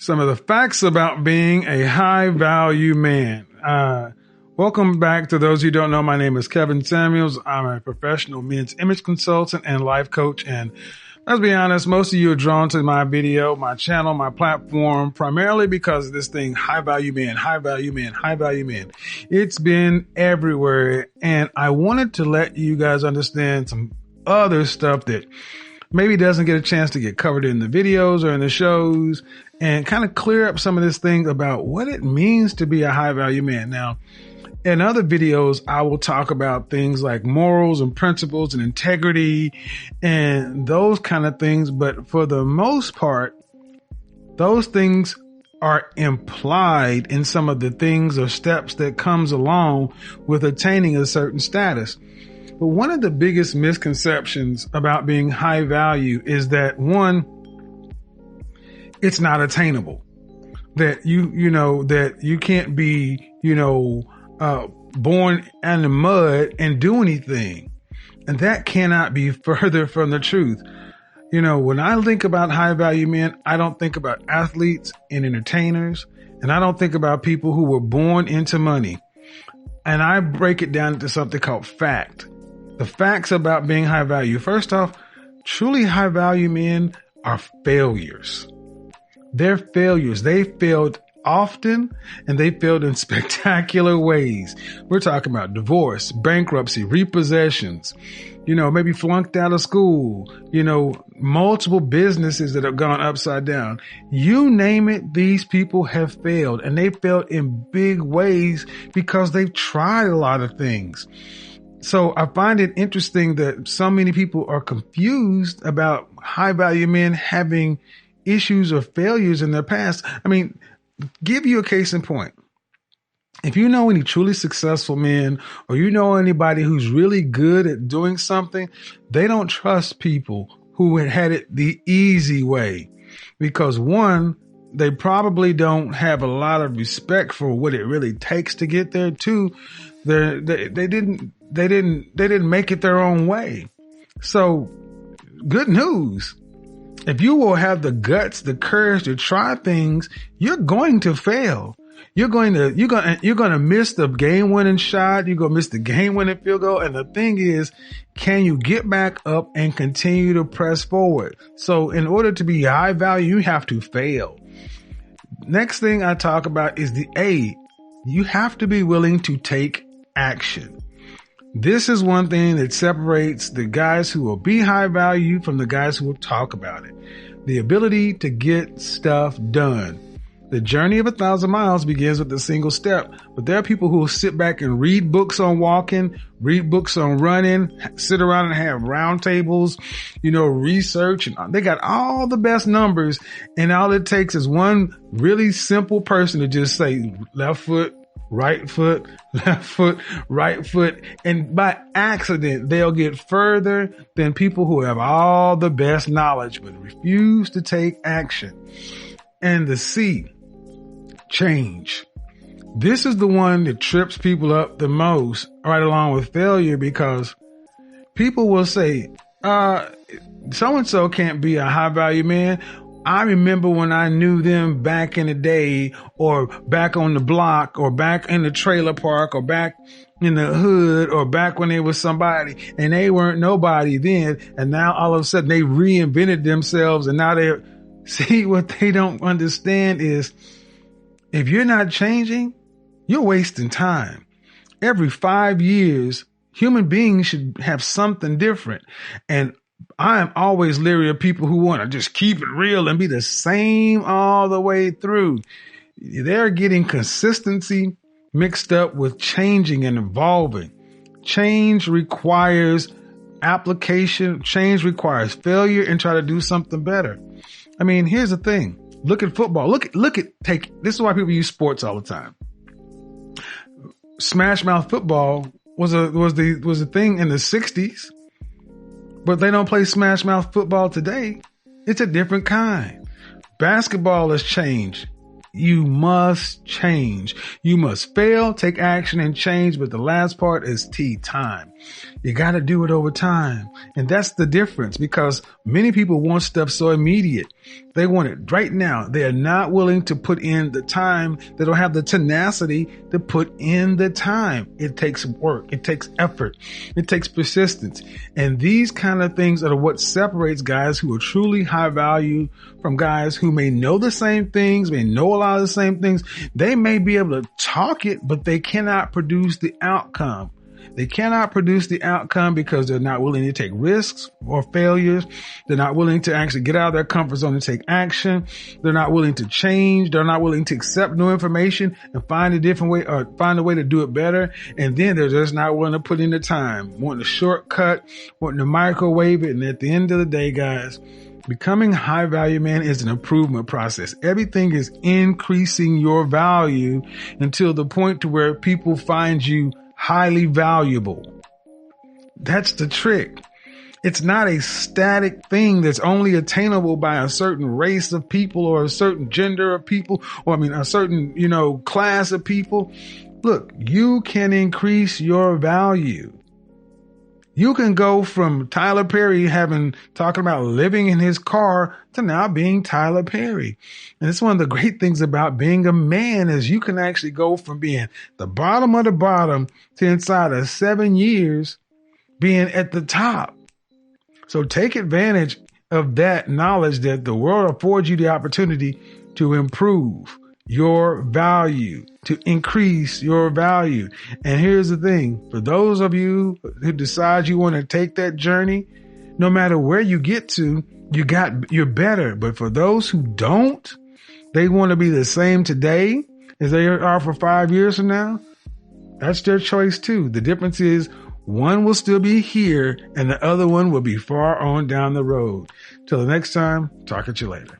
Some of the facts about being a high value man. Welcome back to those who don't know. My name is Kevin Samuels. I'm a professional men's image consultant and life coach. And let's be honest, most of you are drawn to my video, my channel, my platform, primarily because of this thing, high value man, high value man, high value man. It's been everywhere. And I wanted to let you guys understand some other stuff that maybe doesn't get a chance to get covered in the videos or in the shows, and kind of clear up some of this thing about what it means to be a high value man. Now, in other videos, I will talk about things like morals and principles and integrity and those kind of things. But for the most part, those things are implied in some of the things or steps that comes along with attaining a certain status. But one of the biggest misconceptions about being high value is that, one, it's not attainable. That that you can't be, born in the mud and do anything. And that cannot be further from the truth. When I think about high value men, I don't think about athletes and entertainers, and I don't think about people who were born into money. And I break it down into something called fact. The facts about being high value. First off, truly high value men are failures. They're failures. They failed often, and they failed in spectacular ways. We're talking about divorce, bankruptcy, repossessions, maybe flunked out of school, multiple businesses that have gone upside down. You name it, these people have failed, and they failed in big ways because they've tried a lot of things. So I find it interesting that so many people are confused about high value men having issues or failures in their past. I mean, give you a case in point. If you know any truly successful men, or anybody who's really good at doing something, they don't trust people who had it the easy way, because one, they probably don't have a lot of respect for what it really takes to get there. Two, they didn't make it their own way. So good news. If you will have the guts, the courage to try things, you're going to fail. You're going to miss the game winning shot. You're going to miss the game winning field goal. And the thing is, can you get back up and continue to press forward? So in order to be high value, you have to fail. Next thing I talk about is the A. You have to be willing to take action. This is one thing that separates the guys who will be high value from the guys who will talk about it. The ability to get stuff done. The journey of 1,000 miles begins with a single step, but there are people who will sit back and read books on walking, read books on running, sit around and have round tables, research, and they got all the best numbers. And all it takes is one really simple person to just say left foot, right foot, left foot, right foot. And by accident, they'll get further than people who have all the best knowledge, but refuse to take action. And the C, change. This is the one that trips people up the most, right along with failure, because people will say, so-and-so can't be a high value man. I remember when I knew them back in the day, or back on the block, or back in the trailer park, or back in the hood, or back when they was somebody, and they weren't nobody then. And now all of a sudden they reinvented themselves, and now they're, see, what they don't understand is, if you're not changing, you're wasting time. Every 5 years, human beings should have something different. And I am always leery of people who want to just keep it real and be the same all the way through. They're getting consistency mixed up with changing and evolving. Change requires application. Change requires failure, and try to do something better. I mean, here's the thing. Look at football. This is why people use sports all the time. Smash mouth football was the thing in the 60s. But they don't play smash mouth football today. It's a different kind. Basketball has changed. You must change. You must fail, take action, and change. But the last part is time. You got to do it over time. And that's the difference, because many people want stuff so immediate. They want it right now. They are not willing to put in the time. They don't have the tenacity to put in the time. It takes work. It takes effort. It takes persistence. And these kind of things are what separates guys who are truly high value from guys who may know the same things, may know a lot of the same things. They may be able to talk it, but they cannot produce the outcome. They cannot produce the outcome because they're not willing to take risks or failures. They're not willing to actually get out of their comfort zone and take action. They're not willing to change. They're not willing to accept new information and find a different way or find a way to do it better. And then they're just not willing to put in the time, wanting a shortcut, wanting to microwave it. And at the end of the day, guys, becoming high value man is an improvement process. Everything is increasing your value until the point to where people find you highly valuable. That's the trick. It's not a static thing that's only attainable by a certain race of people or a certain gender of people, or a certain, class of people. Look, you can increase your value. You can go from Tyler Perry talking about living in his car to now being Tyler Perry. And it's one of the great things about being a man is you can actually go from being the bottom of the bottom to inside of 7 years being at the top. So take advantage of that knowledge that the world affords you the opportunity to improve your value, to increase your value. And here's the thing, for those of you who decide you want to take that journey, no matter where you get to, you're better. But for those who don't, they want to be the same today as they are for 5 years from now. That's their choice too. The difference is one will still be here and the other one will be far on down the road. Till the next time, talk at you later.